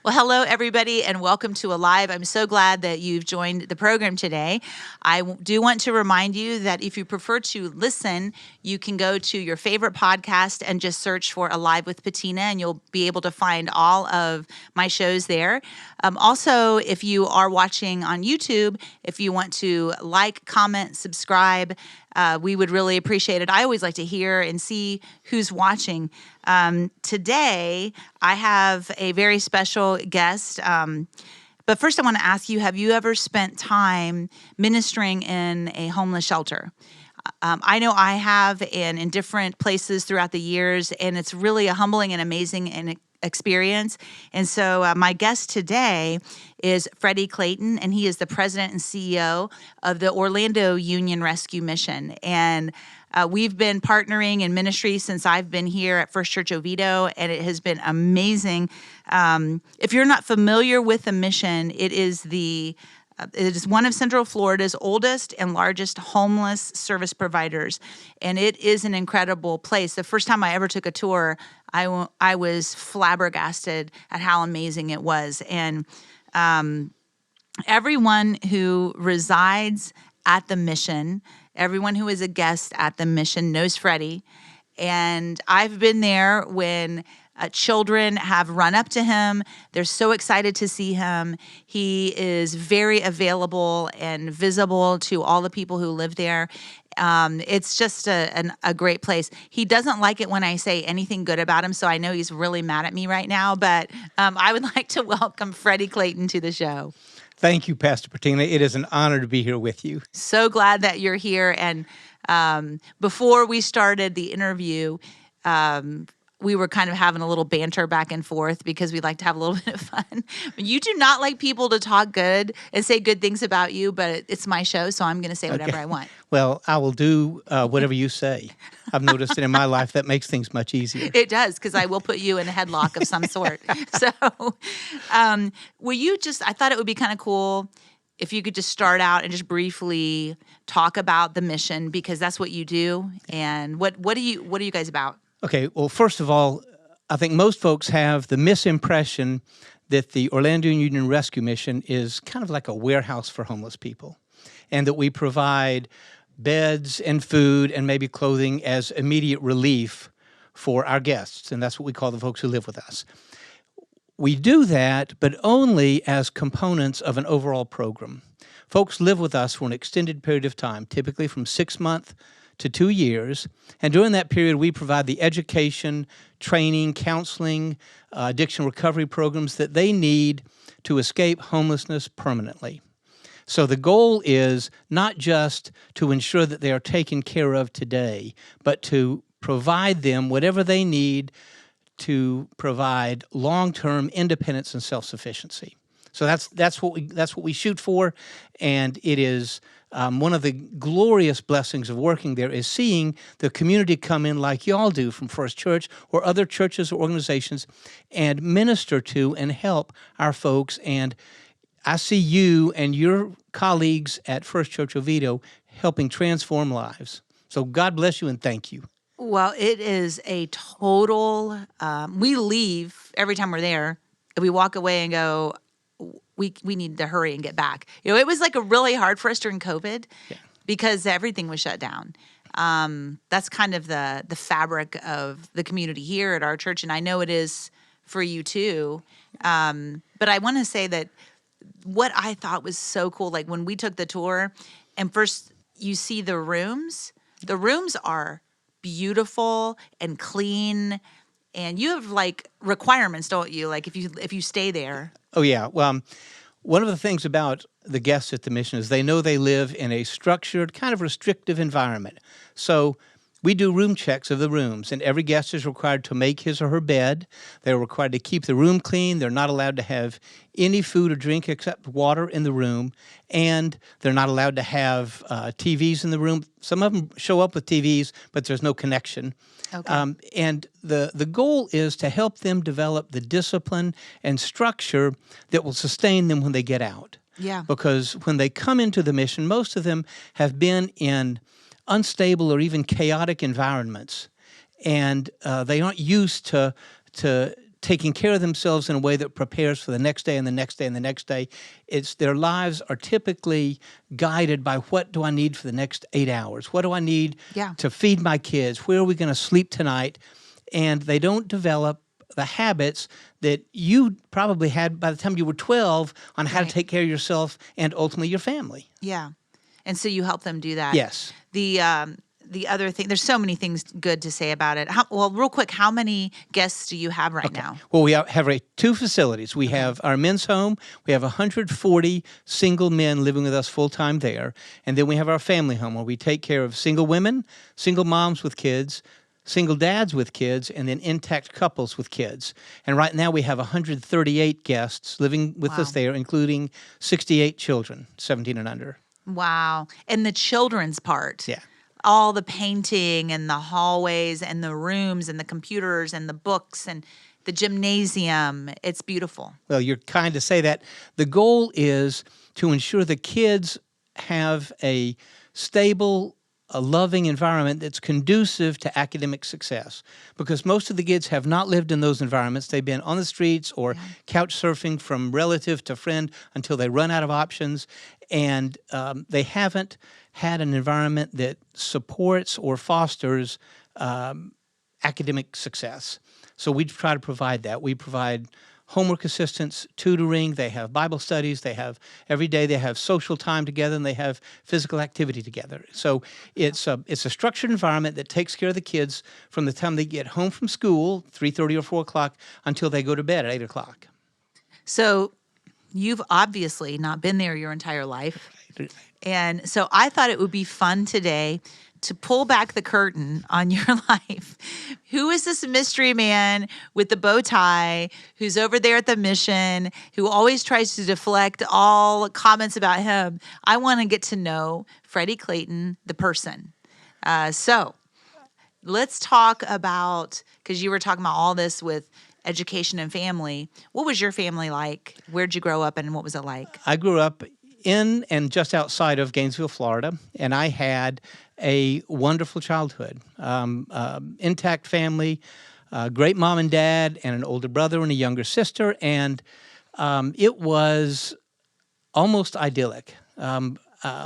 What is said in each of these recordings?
Well, hello, everybody, and welcome to Alive. I'm so glad that you've joined the program today. I do want to remind you that if you prefer to listen, you can go to your favorite podcast and just search for Alive with Patina, and you'll be able to find all of my shows there. Also, if you are watching on YouTube, if you want to like, comment, subscribe, we would really appreciate it. I always like to hear and see who's watching. Today, I have a very special guest. But first, I want to ask you, have you ever spent time ministering in a homeless shelter? I know I have, and in different places throughout the years, and it's really a humbling and amazing experience. And so my guest today is Freddy Clayton, and he is the president and CEO of the Orlando Union Rescue Mission. And we've been partnering in ministry since I've been here at First Church Oviedo, and it has been amazing. If you're not familiar with the mission, it is one of Central Florida's oldest and largest homeless service providers, and it is an incredible place. The first time I ever took a tour, I was flabbergasted at how amazing it was. And everyone who resides at the mission, everyone who is a guest at the mission knows Freddy. And I've been there when children have run up to him. They're so excited to see him. He is very available and visible to all the people who live there. It's just a great place. He doesn't like it when I say anything good about him, so I know he's really mad at me right now. But I would like to welcome Freddy Clayton to the show. Thank you, Pastor Patina. It is an honor to be here with you. So glad that you're here. And before we started the interview, we were kind of having a little banter back and forth because we like to have a little bit of fun. You do not like people to talk good and say good things about you, but it's my show, so I'm going to say whatever I want. Well, I will do whatever you say. I've noticed it in my life. That makes things much easier. It does, because I will put you in a headlock of some sort. So I thought it would be kind of cool if you could just start out and just briefly talk about the mission, because that's what you do. And what are you guys about? Okay, well, first of all, I think most folks have the misimpression that the Orlando Union Rescue Mission is kind of like a warehouse for homeless people, and that we provide beds and food and maybe clothing as immediate relief for our guests, and that's what we call the folks who live with us. We do that, but only as components of an overall program. Folks live with us for an extended period of time, typically from 6 months to 2 years, and during that period, we provide the education, training, counseling, addiction recovery programs that they need to escape homelessness permanently. So the goal is not just to ensure that they are taken care of today, but to provide them whatever they need to provide long-term independence and self-sufficiency. So that's what we shoot for, and it is one of the glorious blessings of working there is seeing the community come in like y'all do from First Church or other churches or organizations and minister to and help our folks. And I see you and your colleagues at First Church Oviedo helping transform lives. So God bless you and thank you. Well, it is a total, we leave every time we're there, and we walk away and go, we need to hurry and get back. It was like really hard for us during COVID because everything was shut down. That's kind of the fabric of the community here at our church, and I know it is for you too. But I want to say that what I thought was so cool, like when we took the tour, and first you see the rooms are beautiful and clean, and you have like requirements, don't you? Like if you stay there. Oh yeah. Well, one of the things about the guests at the mission is they know they live in a structured, kind of restrictive environment. So we do room checks of the rooms, and every guest is required to make his or her bed. They're required to keep the room clean. They're not allowed to have any food or drink except water in the room, and they're not allowed to have TVs in the room. Some of them show up with TVs, but there's no connection. Okay. And the goal is to help them develop the discipline and structure that will sustain them when they get out. Yeah. Because when they come into the mission, most of them have been in unstable or even chaotic environments, and they aren't used to taking care of themselves in a way that prepares for the next day and the next day and the next day. It's their lives are typically guided by what do I need for the next 8 hours? What do I need to feed my kids? Where are we going to sleep tonight? And they don't develop the habits that you probably had by the time you were 12 on how to take care of yourself and ultimately your family. Yeah. And so you help them do that. Yes. The other thing, there's so many things good to say about it. Real quick, how many guests do you have right now? Well, we have two facilities. We have our men's home. We have 140 single men living with us full-time there. And then we have our family home where we take care of single women, single moms with kids, single dads with kids, and then intact couples with kids. And right now we have 138 guests living with us there, including 68 children, 17 and under. Wow. And the children's part. Yeah. All the painting and the hallways and the rooms and the computers and the books and the gymnasium. It's beautiful. Well, you're kind to say that. The goal is to ensure the kids have a stable, a loving environment that's conducive to academic success, because most of the kids have not lived in those environments. They've been on the streets or couch surfing from relative to friend until they run out of options, and they haven't had an environment that supports or fosters academic success. So we try to provide that. We provide homework assistance, tutoring, they have Bible studies, every day they have social time together, and they have physical activity together. So it's a structured environment that takes care of the kids from the time they get home from school, 3:30 or 4 o'clock, until they go to bed at 8 o'clock. So you've obviously not been there your entire life. And so I thought it would be fun today to pull back the curtain on your life. Who is this mystery man with the bow tie who's over there at the mission, who always tries to deflect all comments about him? I want to get to know Freddy Clayton, the person. So let's talk about, because you were talking about all this with education and family. What was your family like? Where'd you grow up and what was it like? I grew up in and just outside of Gainesville, Florida, and I had a wonderful childhood. Intact family, great mom and dad, and an older brother and a younger sister, and it was almost idyllic.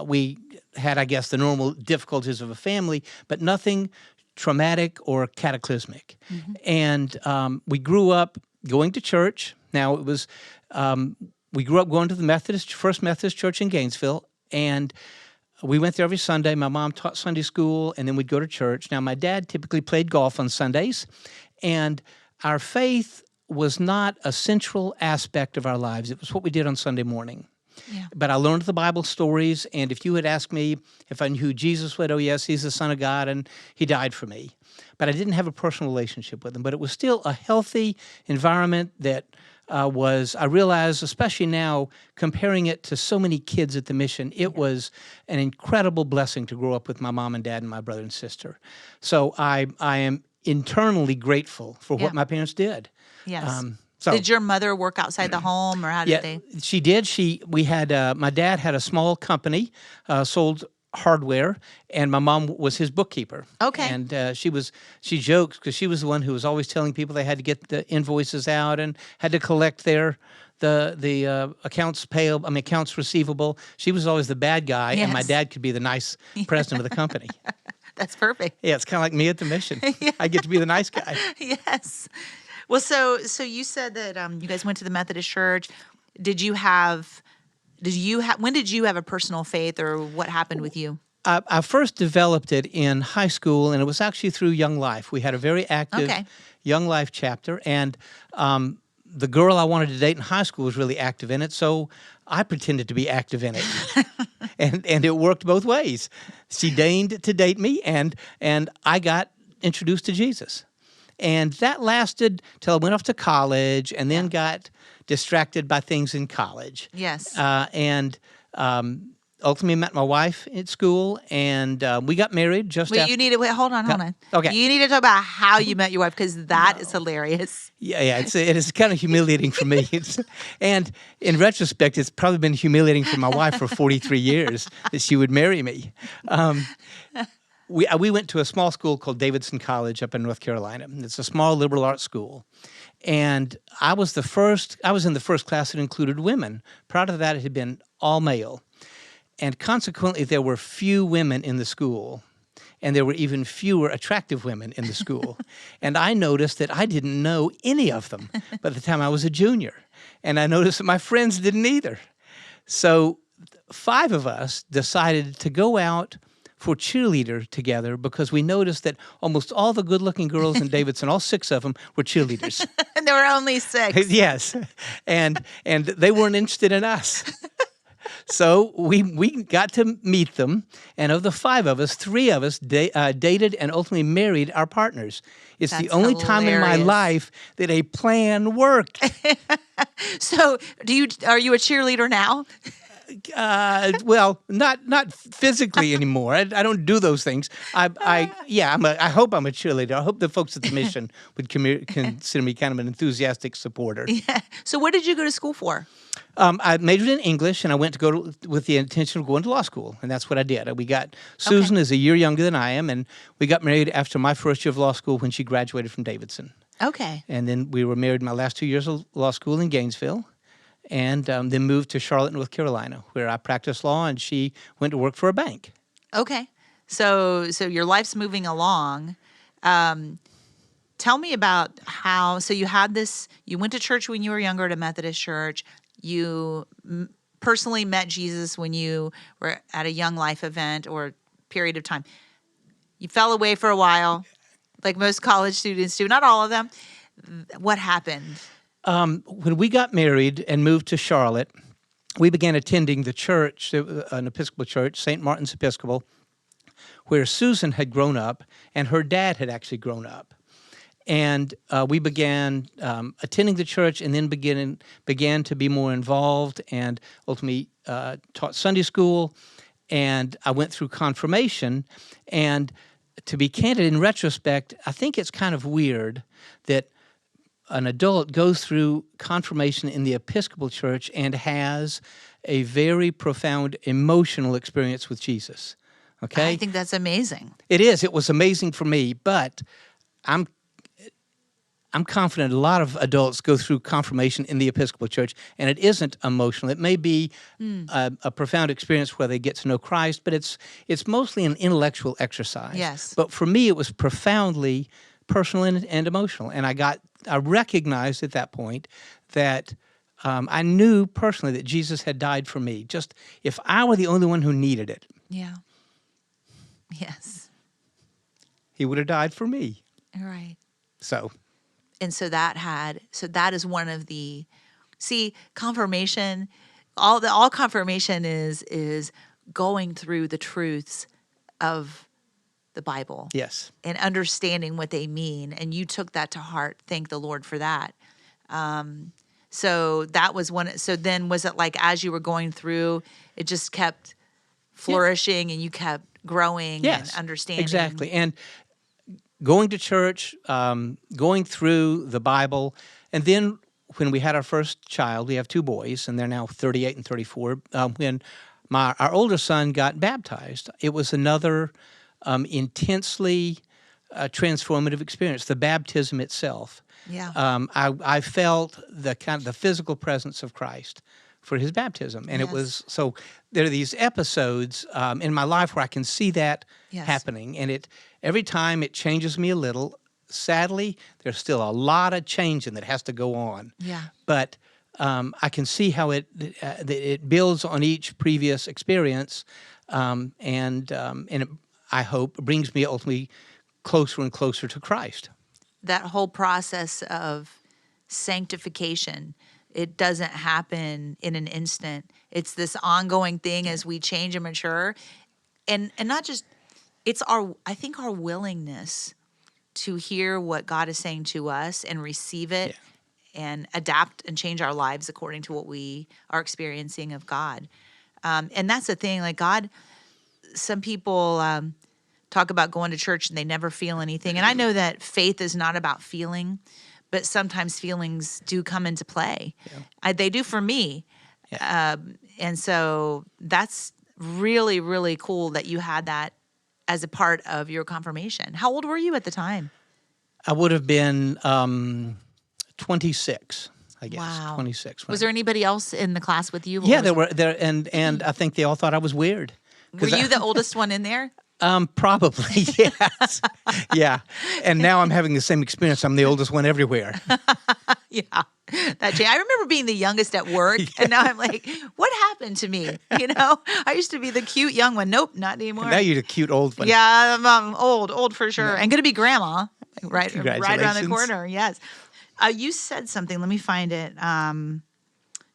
We had, I guess, the normal difficulties of a family, but nothing traumatic or cataclysmic. Mm-hmm. And we grew up going to church. Now, it was we grew up going to the First Methodist Church in Gainesville, and we went there every Sunday. My mom taught Sunday school, and then we'd go to church. Now, my dad typically played golf on Sundays, and our faith was not a central aspect of our lives. It was what we did on Sunday morning. Yeah. But I learned the Bible stories, and if you had asked me if I knew who Jesus was, oh, yes, he's the Son of God, and he died for me. But I didn't have a personal relationship with him. But it was still a healthy environment that I realized, especially now, comparing it to so many kids at the mission, it was an incredible blessing to grow up with my mom and dad and my brother and sister. So I am internally grateful for what my parents did. Yes. Did your mother work outside the home, or how did they? She did. My dad had a small company, sold hardware, and my mom was his bookkeeper. Okay. And she jokes because she was the one who was always telling people they had to get the invoices out and had to collect the accounts receivable. She was always the bad guy, and my dad could be the nice president of the company. That's perfect. Yeah, it's kind of like me at the mission. I get to be the nice guy. Yes. Well, so you said that you guys went to the Methodist Church. When did you have a personal faith, or what happened with you? I first developed it in high school, and it was actually through Young Life. We had a very active Young Life chapter, and the girl I wanted to date in high school was really active in it, so I pretended to be active in it. and it worked both ways. She deigned to date me, and I got introduced to Jesus. And that lasted till I went off to college, and then got distracted by things in college. Yes. And ultimately met my wife at school, and we got married hold on. Okay. You need to talk about how you met your wife, because that is hilarious. Yeah, it is kind of humiliating for me. And in retrospect, it's probably been humiliating for my wife for 43 years that she would marry me. We went to a small school called Davidson College up in North Carolina. It's a small liberal arts school. And I was in the first class that included women. Prior to that, it had been all male. And consequently, there were few women in the school. And there were even fewer attractive women in the school. And I noticed that I didn't know any of them by the time I was a junior. And I noticed that my friends didn't either. So 5 of us decided to go out for cheerleader together because we noticed that almost all the good-looking girls in Davidson, all 6 of them, were cheerleaders. And there were only 6. Yes. And they weren't interested in us. So we got to meet them, and of the 5 of us, 3 of us dated and ultimately married our partners. It's That's the only time in my hilarious. life that a plan worked. So, are you a cheerleader now? Well, not physically anymore. I don't do those things. I hope I'm a cheerleader. I hope the folks at the mission would consider me kind of an enthusiastic supporter. Yeah. So, what did you go to school for? I majored in English, and I went to go with the intention of going to law school, and that's what I did. Susan is a year younger than I am, and we got married after my first year of law school when she graduated from Davidson. Okay. And then we were married my last 2 years of law school in Gainesville, and then moved to Charlotte, North Carolina, where I practiced law, and she went to work for a bank. Okay. So your life's moving along. Tell me about how, so you went to church when you were younger at a Methodist church. You personally met Jesus when you were at a Young Life event or period of time. You fell away for a while, like most college students do. Not all of them. What happened? When we got married and moved to Charlotte, we began attending the church, an Episcopal church, St. Martin's Episcopal, where Susan had grown up and her dad had actually grown up. And we began attending the church and then began to be more involved and ultimately taught Sunday school. And I went through confirmation. And to be candid, in retrospect, I think it's kind of weird that an adult goes through confirmation in the Episcopal Church and has a very profound emotional experience with Jesus. Okay? I think that's amazing. It is. It was amazing for me, but I'm confident a lot of adults go through confirmation in the Episcopal Church, and it isn't emotional. It may be a profound experience where they get to know Christ, but it's mostly an intellectual exercise. Yes. But for me, it was profoundly personal and emotional, and I recognized at that point that I knew personally that Jesus had died for me. Just if I were the only one who needed it, Yeah. Yes. he would have died for me. All right. So. And so that is one of the, confirmation, all confirmation is going through the truths of the Bible. Yes. And understanding what they mean. And you took that to heart. Thank the Lord for that. So that was one. So then was it like as you were going through, it just kept flourishing and you kept growing and understanding? Exactly. And going to church, going through the Bible, and then when we had our first child, we have 2 boys, and they're now 38 and 34. When our older son got baptized, it was another intensely transformative experience. The baptism itself. Yeah. I felt the physical presence of Christ for his baptism, and it was so. There are these episodes in my life where I can see that happening, and every time it changes me a little. Sadly, there's still a lot of changing that has to go on. Yeah. But I can see how it builds on each previous experience, and it, I hope, brings me ultimately closer and closer to Christ. That whole process of sanctification, it doesn't happen in an instant. It's this ongoing thing as we change and mature. And not just, I think our willingness to hear what God is saying to us and receive it and adapt and change our lives according to what we are experiencing of God. And that's the thing, like God, some people talk about going to church and they never feel anything. And I know that faith is not about feeling, but sometimes feelings do come into play. Yeah. They do for me. Yeah. And so that's really, really cool that you had that as a part of your confirmation. How old were you at the time? I would have been 26, I guess. Wow. 26. Was there anybody else in the class with you? Yeah, there were there, and I think they all thought I was weird. Were you the oldest one in there? Probably, yes. Yeah. And now I'm having the same experience. I'm the oldest one everywhere. Yeah. I remember being the youngest at work, and now I'm like, what happened to me? I used to be the cute young one. Nope, not anymore. Now you're the cute old one. Yeah, I'm old for sure. And going to be grandma right around the corner. Yes. You said something. Let me find it.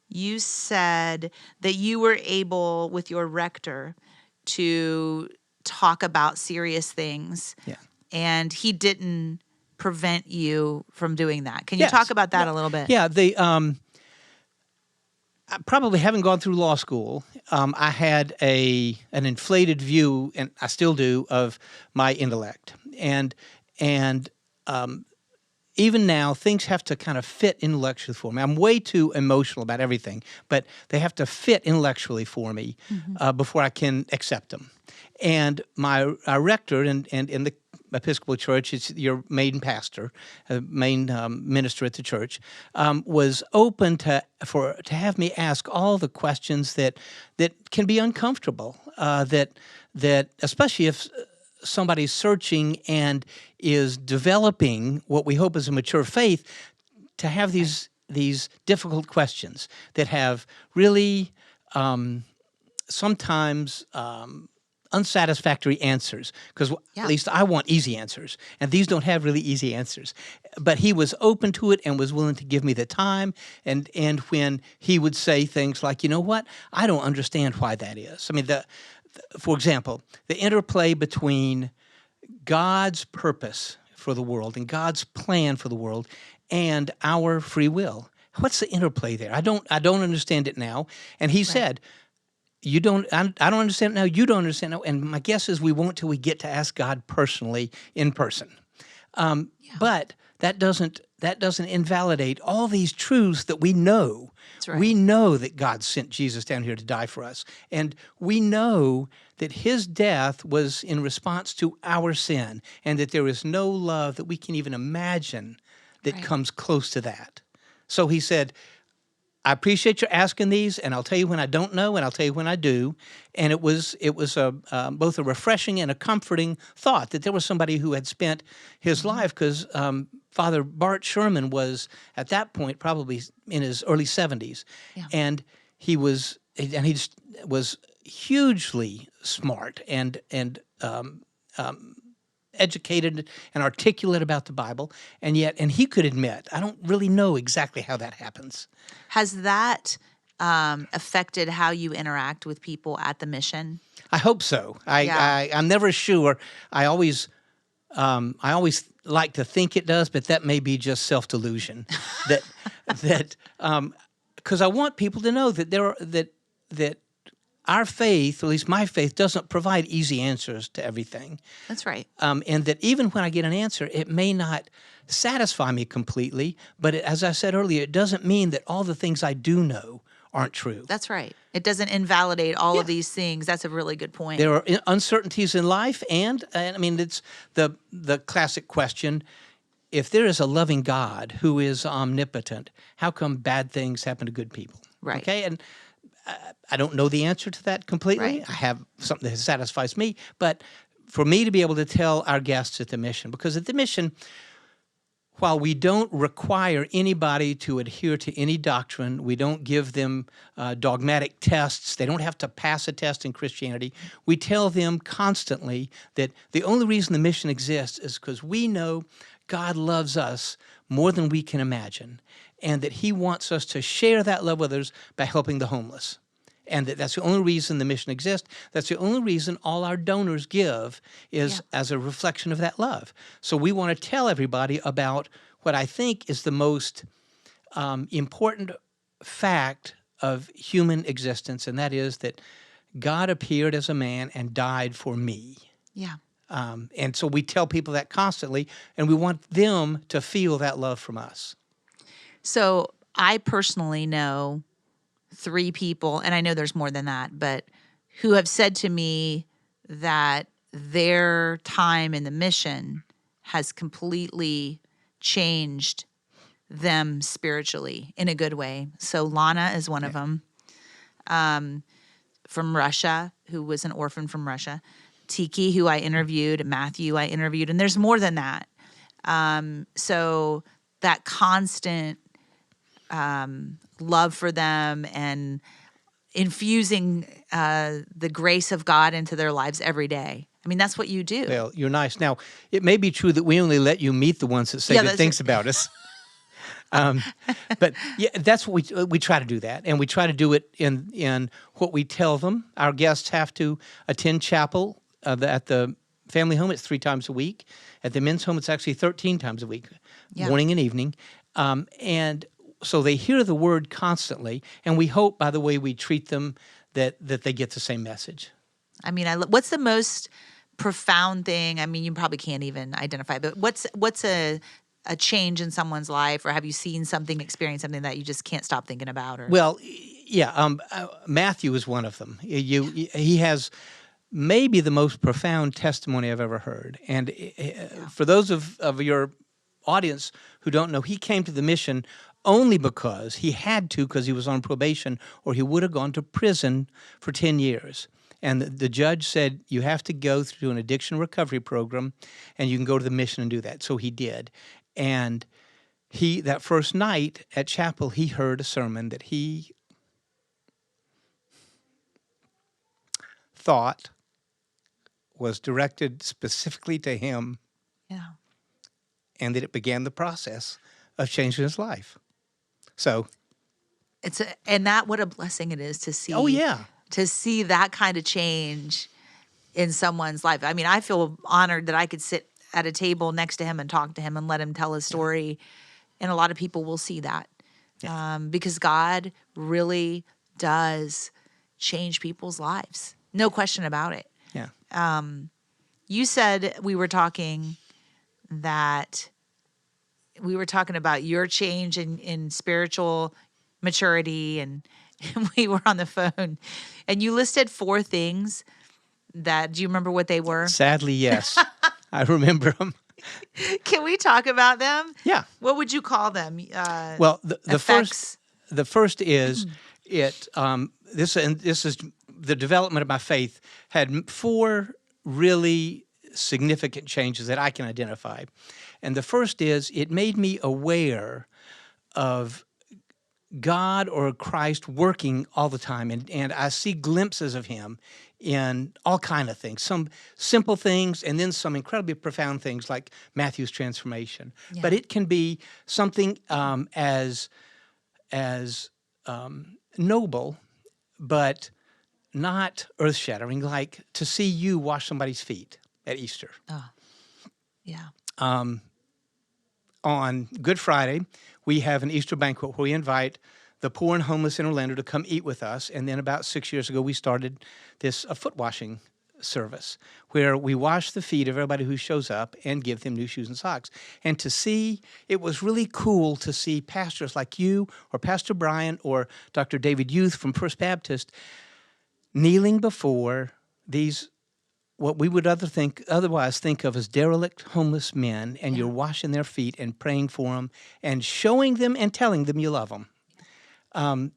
You said that you were able, with your rector, to talk about serious things. Yeah. And he didn't prevent you from doing that. Can you talk about that a little bit? Yeah. Probably having gone through law school, I had an inflated view, and I still do, of my intellect. And even now, things have to kind of fit intellectually for me. I'm way too emotional about everything, but they have to fit intellectually for me before I can accept them. And our rector in the Episcopal Church, it's your main pastor, main minister at the church, was open to have me ask all the questions that can be uncomfortable. That especially if somebody's searching and is developing what we hope is a mature faith, to have these difficult questions that have really sometimes unsatisfactory answers, because at least I want easy answers, and these don't have really easy answers. But he was open to it and was willing to give me the time, and when he would say things like, you know what, I don't understand why that is. I mean, for example, the interplay between God's purpose for the world and God's plan for the world and our free will. What's the interplay there? I don't understand it now. And he said, I don't understand it now, you don't understand it now. And my guess is we won't till we get to ask God personally in person. But that doesn't invalidate all these truths that we know. That's right. We know that God sent Jesus down here to die for us. And we know that his death was in response to our sin, and that there is no love that we can even imagine that comes close to that. So he said, I appreciate you asking these, and I'll tell you when I don't know, and I'll tell you when I do. And it was both a refreshing and a comforting thought that there was somebody who had spent his life, because Father Bart Sherman was at that point probably in his early 70s, and he was hugely smart and educated and articulate about the Bible, and he could admit, I don't really know exactly how that happens. Has that affected how you interact with people at the mission? I hope so. I'm never sure. I always like to think it does, but that may be just self-delusion. that because I want people to know that that our faith, or at least my faith, doesn't provide easy answers to everything. That's right. And that even when I get an answer, it may not satisfy me completely, but as I said earlier, it doesn't mean that all the things I do know aren't true. That's right. It doesn't invalidate all of these things. That's a really good point. There are uncertainties in life, and I mean, it's the classic question, if there is a loving God who is omnipotent, how come bad things happen to good people? Right. Okay, and I don't know the answer to that completely. Right. I have something that satisfies me. But for me to be able to tell our guests at the mission, because at the mission, while we don't require anybody to adhere to any doctrine, we don't give them dogmatic tests, they don't have to pass a test in Christianity, we tell them constantly that the only reason the mission exists is because we know God loves us more than we can imagine, and that he wants us to share that love with others by helping the homeless. And that's the only reason the mission exists. That's the only reason all our donors give is as a reflection of that love. So we want to tell everybody about what I think is the most important fact of human existence, and that is that God appeared as a man and died for me. Yeah. And so we tell people that constantly, and we want them to feel that love from us. So I personally know 3 people, and I know there's more than that, but who have said to me that their time in the mission has completely changed them spiritually in a good way. So Lana is one of them, from Russia, who was an orphan from Russia. Tiki, who I interviewed, Matthew, I interviewed, and there's more than that. So that constant love for them and infusing the grace of God into their lives every day. I mean, that's what you do. Well, you're nice. Now, it may be true that we only let you meet the ones that say good things about us. But yeah, that's what we try to do that, and we try to do it in what we tell them. Our guests have to attend chapel at the family home. It's 3 times a week. At the men's home, it's actually 13 times a week, morning and evening. And so they hear the word constantly, and we hope by the way we treat them that they get the same message. I mean, what's the most profound thing? I mean, you probably can't even identify, but what's a change in someone's life, or have you seen something, experienced something that you just can't stop thinking about? Or Well, yeah, Matthew is one of them. He has maybe the most profound testimony I've ever heard. And for those of your audience who don't know, he came to the mission only because he had to, because he was on probation, or he would have gone to prison for 10 years. And the judge said, you have to go through an addiction recovery program, and you can go to the mission and do that. So he did. And that first night at chapel, he heard a sermon that he thought was directed specifically to him, and that it began the process of changing his life. So what a blessing it is to see. Oh yeah, to see that kind of change in someone's life. I mean, I feel honored that I could sit at a table next to him and talk to him and let him tell his story. And a lot of people will see that because God really does change people's lives. No question about it. Yeah. You said we were talking about your change in spiritual maturity, and we were on the phone, and you listed 4 things do you remember what they were? Sadly, yes. I remember them. Can we talk about them? Yeah. What would you call them? Well, the first is this is the development of my faith had 4 really significant changes that I can identify. And the first is it made me aware of God or Christ working all the time. And I see glimpses of him in all kind of things, some simple things and then some incredibly profound things like Matthew's transformation. Yeah. But it can be something as noble, but not earth-shattering, like to see you wash somebody's feet at Easter. Oh, yeah. On Good Friday, we have an Easter banquet where we invite the poor and homeless in Orlando to come eat with us. And then about 6 years ago, we started a foot washing service where we wash the feet of everybody who shows up and give them new shoes and socks. And it was really cool to see pastors like you or Pastor Brian or Dr. David Youth from First Baptist kneeling before these what we would otherwise think of as derelict homeless men, and you're washing their feet and praying for them and showing them and telling them you love them.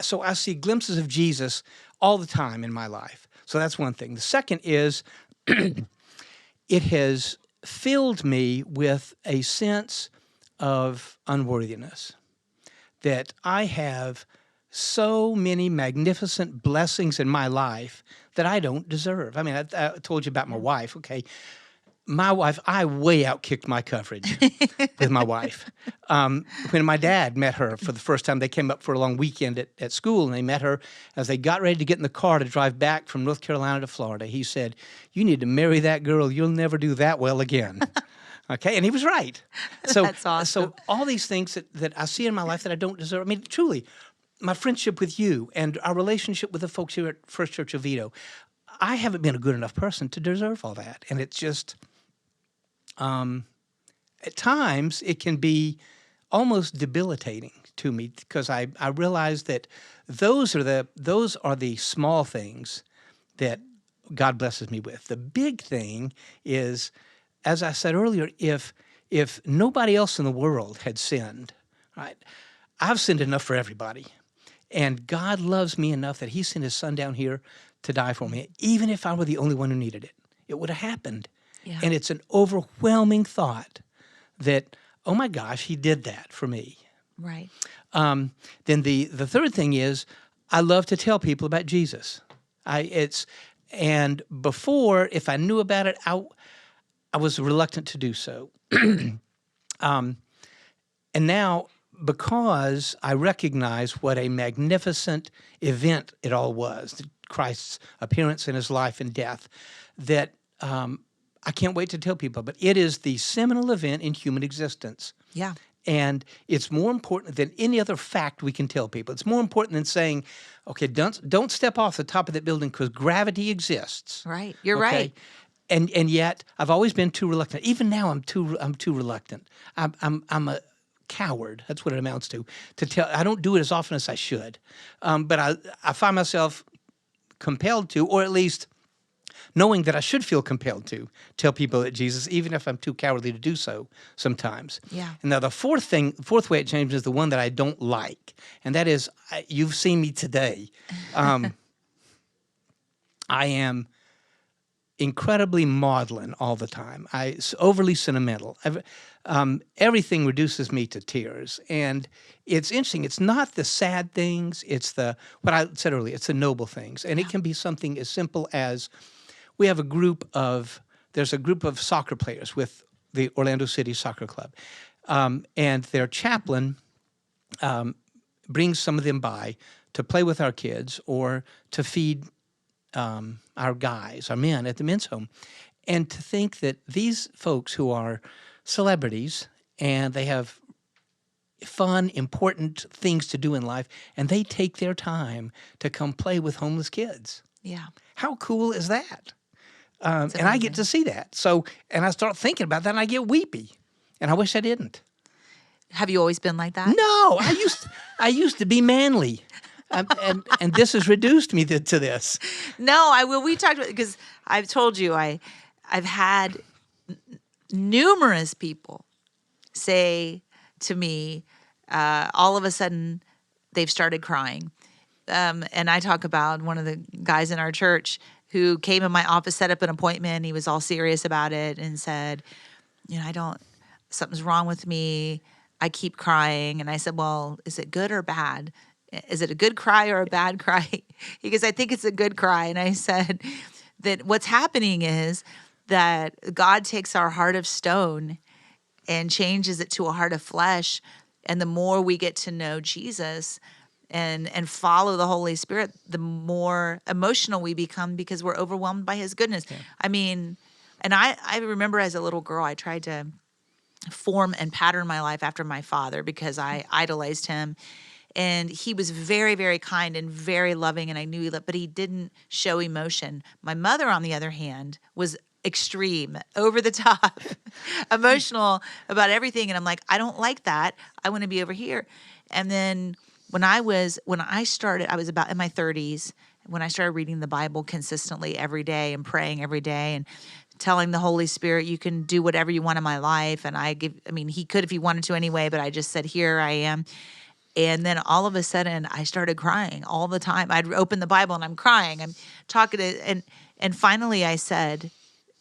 So I see glimpses of Jesus all the time in my life. So that's one thing. The second is it has filled me with a sense of unworthiness, that I have so many magnificent blessings in my life that I don't deserve. I mean, I told you about my wife, okay? My wife, I way outkicked my coverage with my wife. When my dad met her for the first time, they came up for a long weekend at school, and they met her as they got ready to get in the car to drive back from North Carolina to Florida. He said, "You need to marry that girl. You'll never do that well again." Okay, and he was right. So, That's awesome. So all these things that I see in my life that I don't deserve, I mean, truly, my friendship with you and our relationship with the folks here at First Church Oviedo, I haven't been a good enough person to deserve all that. And it's just, at times, it can be almost debilitating to me because I realize that those are the small things that God blesses me with. The big thing is, as I said earlier, if nobody else in the world had sinned, right? I've sinned enough for everybody. And God loves me enough that he sent his son down here to die for me. Even if I were the only one who needed it, it would have happened. Yeah. And it's an overwhelming thought that, oh my gosh, he did that for me. Right. Then the third thing is, I love to tell people about Jesus. And before, if I knew about it, I was reluctant to do so. And now, because I recognize what a magnificent event it all was, Christ's appearance in his life and death, that I can't wait to tell people. But it is the seminal event in human existence. Yeah. And it's more important than any other fact we can tell people. It's more important than saying, okay, don't step off the top of that building because gravity exists. Right. You're okay? right. And yet I've always been too reluctant. Even now I'm too reluctant. I'm a coward. That's what it amounts to tell. I don't do it as often as I should. But I find myself compelled to, or at least knowing that I should feel compelled to tell people that Jesus, even if I'm too cowardly to do so sometimes. Yeah. And now the fourth way it changes is the one that I don't like, and that is, you've seen me today. I am incredibly maudlin all the time. Overly sentimental. Everything reduces me to tears. And it's interesting. It's not the sad things. It's what I said earlier, it's the noble things. And it can be something as simple as, we have there's a group of soccer players with the Orlando City Soccer Club. And their chaplain brings some of them by to play with our kids or to feed our guys, our men at the men's home. And to think that these folks who are celebrities and they have fun, important things to do in life, and they take their time to come play with homeless kids. Yeah. How cool is that? And I get to see that. So, and I start thinking about that and I get weepy. And I wish I didn't. Have you always been like that? No, I used to be manly. And this has reduced me to this. No, we talked about, because I've told you I've had numerous people say to me, all of a sudden they've started crying. And I talk about one of the guys in our church who came in my office, set up an appointment. He was all serious about it and said, something's wrong with me. I keep crying. And I said, well, is it good or bad? Is it a good cry or a bad cry? He goes, I think it's a good cry. And I said that what's happening is that God takes our heart of stone and changes it to a heart of flesh. And the more we get to know Jesus and follow the Holy Spirit, the more emotional we become because we're overwhelmed by his goodness. Yeah. I mean, and I remember as a little girl, I tried to form and pattern my life after my father because I idolized him. And he was very, very kind and very loving, and I knew but he didn't show emotion. My mother, on the other hand, was extreme, over the top, emotional about everything. And I'm like, I don't like that. I want to be over here. And then when I started, I was about in my 30s, when I started reading the Bible consistently every day and praying every day and telling the Holy Spirit, you can do whatever you want in my life. And he could if he wanted to anyway, but I just said, here I am. And then all of a sudden I started crying all the time. I'd open the Bible and I'm crying. I'm talking to, and finally I said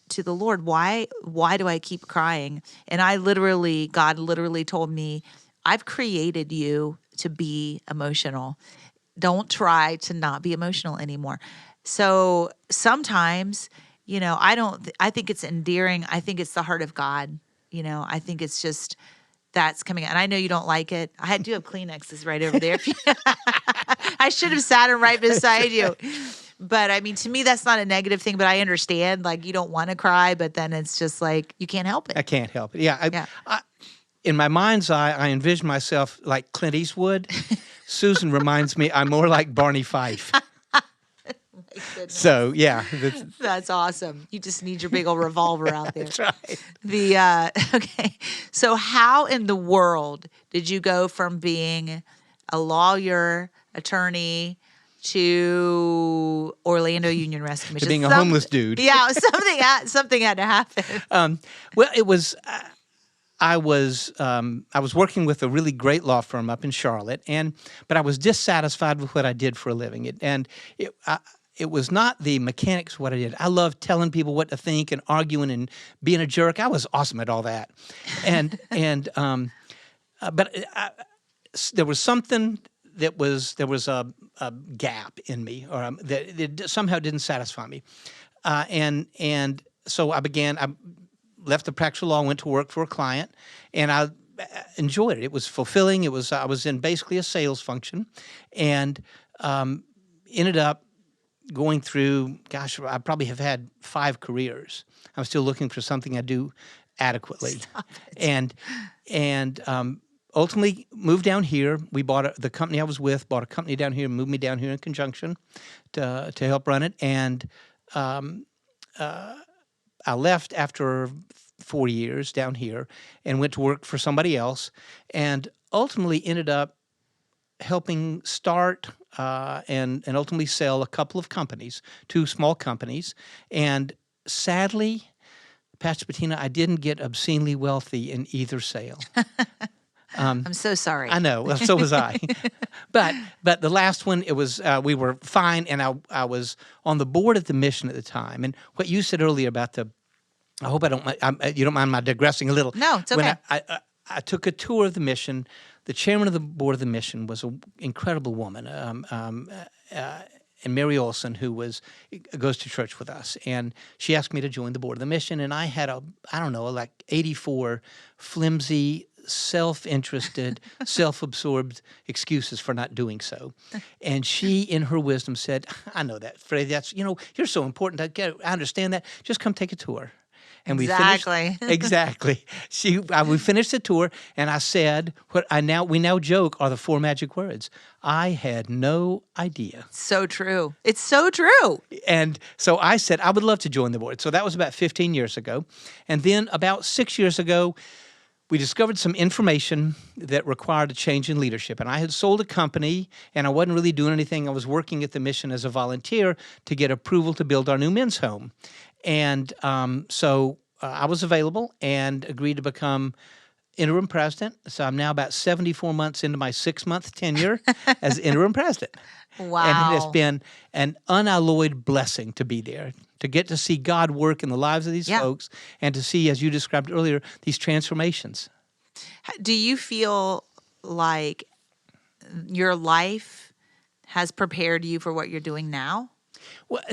to the Lord, why do I keep crying? And God literally told me, I've created you to be emotional. Don't try to not be emotional anymore. So sometimes, I think it's endearing. I think it's the heart of God. I think it's just, that's coming out. And I know you don't like it. I do have Kleenexes right over there. I should have sat them right beside you. But I mean, to me, that's not a negative thing, but I understand, like, you don't want to cry, but then it's just like, you can't help it. I can't help it. Yeah. In my mind's eye, I envision myself like Clint Eastwood. Susan reminds me I'm more like Barney Fife. So, yeah. That's awesome. You just need your big old revolver out there. That's right. Okay. So how in the world did you go from being a lawyer, attorney, to Orlando Union Rescue Mission? To being a homeless dude. Yeah, something had to happen. Well, it was... I was working with a really great law firm up in Charlotte, but I was dissatisfied with what I did for a living. It was not the mechanics of what I did. I loved telling people what to think and arguing and being a jerk. I was awesome at all that, but there was something that there was a gap in me, or that it somehow didn't satisfy me, and so I left the practical law, went to work for a client, and I enjoyed it. It was fulfilling. I was in basically a sales function, and ended up going through, gosh, I probably have had 5 careers. I'm still looking for something I do adequately. Stop it. And ultimately moved down here. We the company I was with bought a company down here, moved me down here in conjunction to help run it. And I left after 4 years down here and went to work for somebody else, and ultimately ended up helping start and ultimately sell a couple of companies, 2 small companies. And sadly, Pastor Bettina, I didn't get obscenely wealthy in either sale. I'm so sorry. I know. Well, so was I. But the last one, it was we were fine, and I was on the board at the mission at the time. And what you said earlier about I hope you don't mind my digressing a little. No, it's okay. When I took a tour of the mission, the chairman of the board of the mission was an incredible woman, and Mary Olson, who goes to church with us. And she asked me to join the board of the mission, and I had 84 flimsy, self-interested, self-absorbed excuses for not doing so. And she, in her wisdom, said, I know that, Freddy, you're so important. I understand that. Just come take a tour. And exactly. Exactly. We finished the tour, and I said what we now joke are the 4 magic words. I had no idea. So true. It's so true. And so I said I would love to join the board. So that was about 15 years ago. And then about 6 years ago, we discovered some information that required a change in leadership. And I had sold a company, and I wasn't really doing anything. I was working at the mission as a volunteer to get approval to build our new men's home. And so I was available and agreed to become interim president. So I'm now about 74 months into my 6-month tenure as interim president. Wow. And it has been an unalloyed blessing to be there, to get to see God work in the lives of these folks, and to see, as you described earlier, these transformations. Do you feel like your life has prepared you for what you're doing now? Well,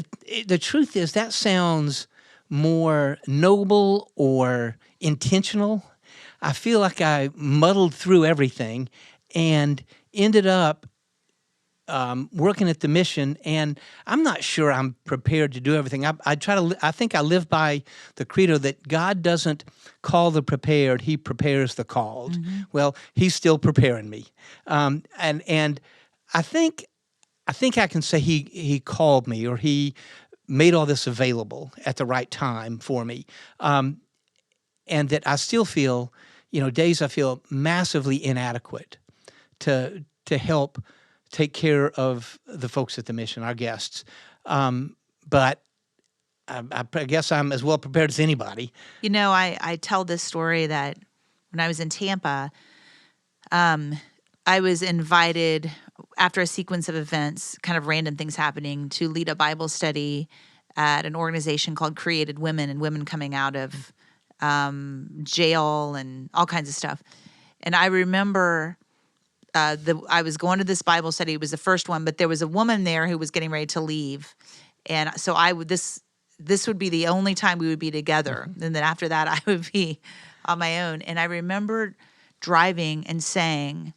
the truth is that sounds more noble or intentional. I feel like I muddled through everything and ended up working at the mission, and I'm not sure I'm prepared to do everything. I think I live by the credo that God doesn't call the prepared; He prepares the called. Mm-hmm. Well, He's still preparing me, and I think I can say He called me, or He made all this available at the right time for me, and that I still feel, days I feel massively inadequate to help take care of the folks at the mission, our guests. But I guess I'm as well prepared as anybody. I tell this story that when I was in Tampa, I was invited after a sequence of events, kind of random things happening, to lead a Bible study at an organization called Created Women, and women coming out of jail and all kinds of stuff. And I remember I was going to this Bible study. It was the first one, but there was a woman there who was getting ready to leave. And so this would be the only time we would be together. Mm-hmm. And then after that, I would be on my own. And I remember driving and saying,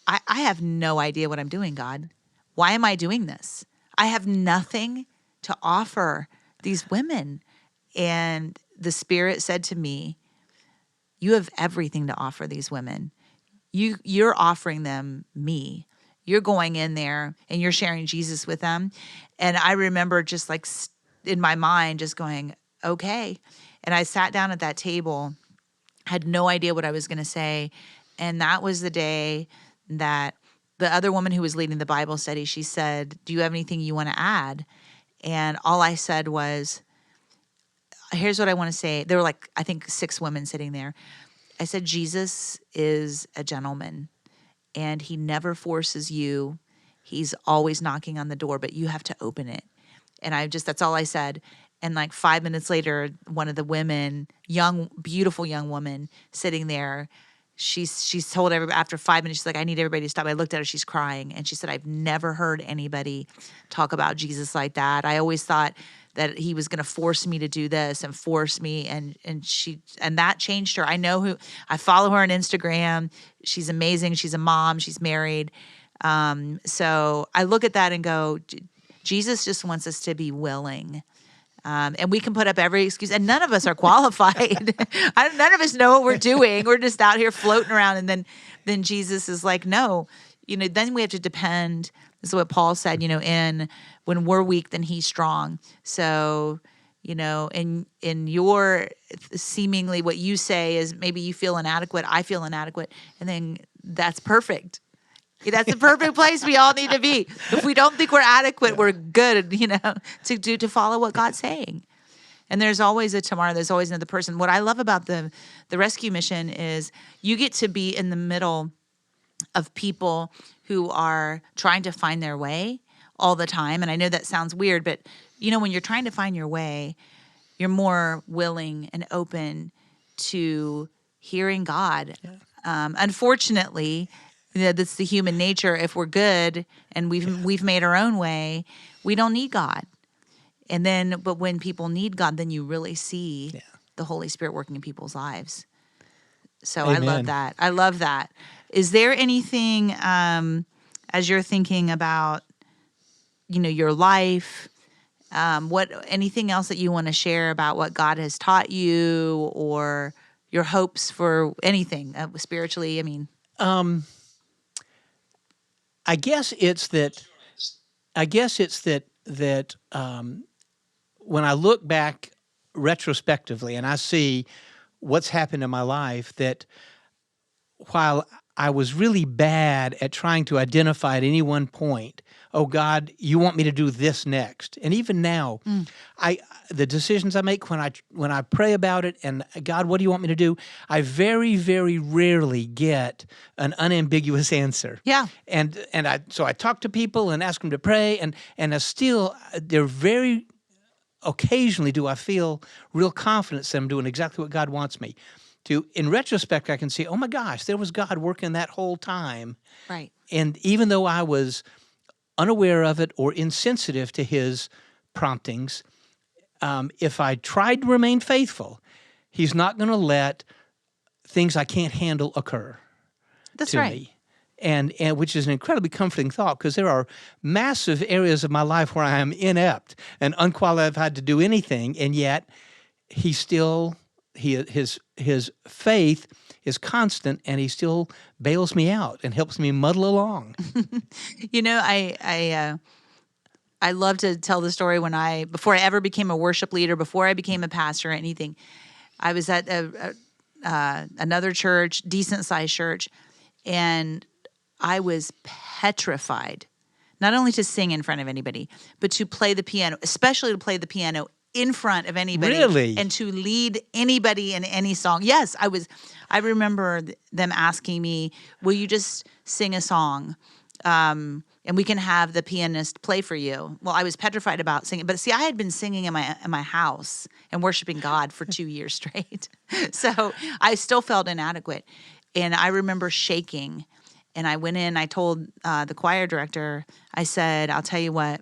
I have no idea what I'm doing, God. Why am I doing this? I have nothing to offer these women. And the Spirit said to me, you have everything to offer these women. You're offering them me. You're going in there and you're sharing Jesus with them. And I remember just like in my mind just going, okay. And I sat down at that table, had no idea what I was going to say. And that was the day that the other woman who was leading the Bible study, she said, do you have anything you want to add? And all I said was, here's what I want to say. There were like, I think 6 women sitting there. I said, Jesus is a gentleman and he never forces you. He's always knocking on the door, but you have to open it. And that's all I said. And like 5 minutes later, one of the women, beautiful young woman sitting there, she's told everybody after 5 minutes, she's like, I need everybody to stop. I looked at her, she's crying. And she said, I've never heard anybody talk about Jesus like that. I always thought that he was going to force me to do this and force me. And that changed her. I follow her on Instagram. She's amazing. She's a mom. She's married. So I look at that and go, Jesus just wants us to be willing. And we can put up every excuse, and none of us are qualified. None of us know what we're doing. We're just out here floating around. And then Jesus is like, no, then we have to depend. This is what Paul said, in when we're weak, then he's strong. So, in your seemingly what you say is maybe you feel inadequate, I feel inadequate, and then that's perfect. That's the perfect place we all need to be. If we don't think we're adequate, we're good, to follow what God's saying. And there's always a tomorrow. There's always another person. What I love about the rescue mission is you get to be in the middle of people who are trying to find their way all the time. And I know that sounds weird, but when you're trying to find your way, you're more willing and open to hearing God. Yeah. Unfortunately, that's the human nature. If we're good and we've made our own way, we don't need God. But when people need God, then you really see the Holy Spirit working in people's lives. So Amen. I love that. Is there anything, as you're thinking about, your life, anything else that you want to share about what God has taught you or your hopes for anything spiritually? I mean, I guess it's that when I look back retrospectively and I see what's happened in my life, that while I was really bad at trying to identify at any one point, oh God, you want me to do this next. And even now, the decisions I make when I pray about it and God, what do you want me to do? I very, very rarely get an unambiguous answer. Yeah. So I talk to people and ask them to pray, and they're very occasionally do I feel real confidence that I'm doing exactly what God wants me to. In retrospect, I can see, oh my gosh, there was God working that whole time. Right. And even though I was unaware of it or insensitive to his promptings, if I tried to remain faithful, he's not going to let things I can't handle occur. That's to right. me. And which is an incredibly comforting thought, because there are massive areas of my life where I am inept and unqualified to do anything, and yet his faith is constant, and he still bails me out and helps me muddle along. I love to tell the story before I ever became a worship leader, before I became a pastor or anything. I was at another church, decent sized church, and I was petrified, not only to sing in front of anybody, but to play the piano, especially to play the piano in front of anybody. Really? And to lead anybody in any song. Yes, I remember them asking me, will you just sing a song? And we can have the pianist play for you. Well, I was petrified about singing. But see, I had been singing in my house and worshiping God for 2 years straight. So I still felt inadequate. And I remember shaking. And I went in, I told the choir director, I said, I'll tell you what,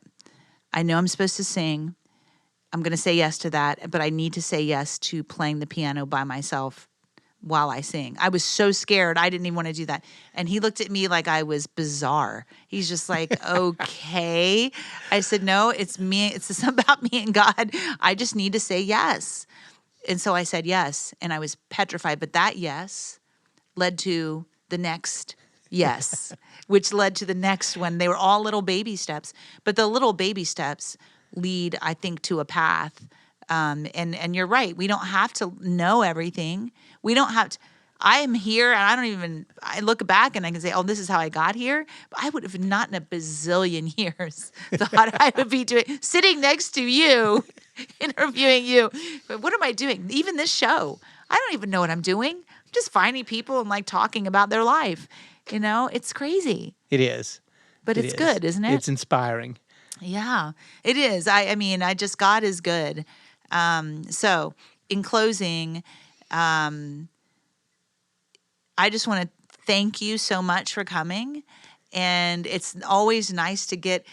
I know I'm supposed to sing. I'm going to say yes to that, but I need to say yes to playing the piano by myself while I sing. I was so scared. I didn't even want to do that. And he looked at me like I was bizarre. He's just like, okay. I said, no, it's me. It's about me and God. I just need to say yes. And so I said yes. And I was petrified. But that yes led to the next yes, which led to the next one. They were all little baby steps. But the little baby steps lead, I think, to a path. And you're right. We don't have to know everything. We don't have to. I am here, and I look back and I can say, oh, this is how I got here. But I would have not in a bazillion years thought I would be sitting next to you, interviewing you. But what am I doing? Even this show, I don't even know what I'm doing. I'm just finding people and like talking about their life. It's crazy. It is. But it's good, isn't it? It's inspiring. Yeah, it is. I mean, God is good. So in closing, I just want to thank you so much for coming. And it's always nice to get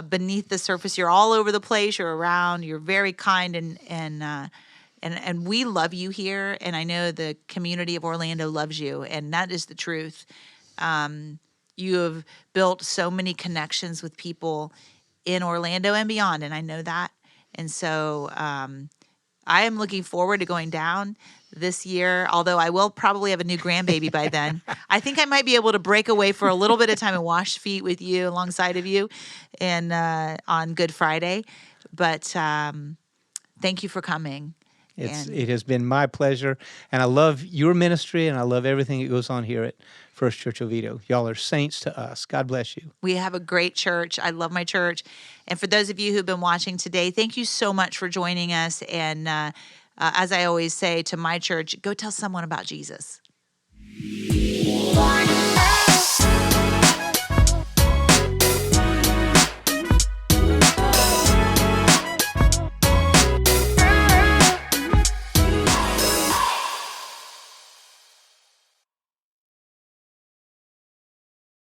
beneath the surface. You're all over the place. You're around. You're very kind, and we love you here. And I know the community of Orlando loves you, and that is the truth. You have built so many connections with people in Orlando and beyond, and I know that. And so I am looking forward to going down this year, although I will probably have a new grandbaby by then. I think I might be able to break away for a little bit of time and wash feet with you alongside of you and on Good Friday. But thank you for coming. It has been my pleasure, and I love your ministry, and I love everything that goes on here at First Church Oviedo. Y'all are saints to us. God bless you. We have a great church. I love my church. And for those of you who've been watching today, thank you so much for joining us. And as I always say to my church, go tell someone about Jesus.